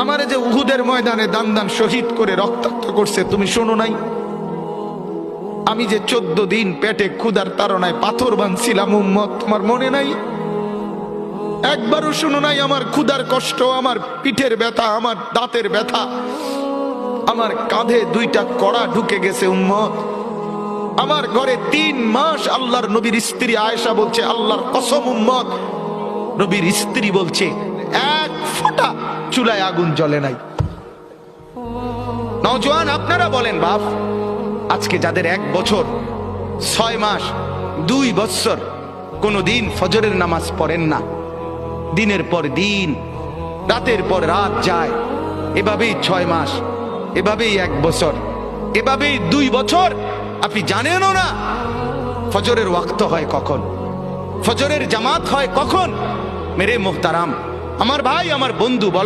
আমারে যে উহুদের ময়দানে দান দান শহীদ করে রক্তাক্ত করছে তুমি শোনো নাই? আমি যে 14 দিন পেটে ক্ষুধার তাড়নায় পাথর বাঁধছিলাম উম্মত, তোমার মনে নাই? একবারও শুনো নাই আমার ক্ষুধার কষ্ট, আমার পিঠের ব্যথা, আমার দাঁতের ব্যথা, আমার কাঁধে 2টা কড়া ঢুকে গেছে উম্মত। আমার ঘরে 3 মাস আল্লাহর নবীর স্ত্রী আয়েশা বলছে, আল্লাহর কসম উম্মত, নবীর স্ত্রী বলছে এক ফোঁটা চুলায় আগুন জ্বলে নাই। নওজোয়ান আপনারা বলেন বাপ, আজকে যাদের 1 বছর 6 মাস 2 বছর কোনদিন ফজরের নামাজ পড়েন না, দিনের পর দিন রাতের পর রাত যায়, এভাবেই 6 মাস, এভাবেই 1 বছর, এভাবেই 2 বছর, আপনি জানেনও না ফজরের ওয়াক্ত হয় কখন, ফজরের জামাত হয় কখন। মেরে মুহতারাম, আমার ভাই, আমার বন্ধু, বলো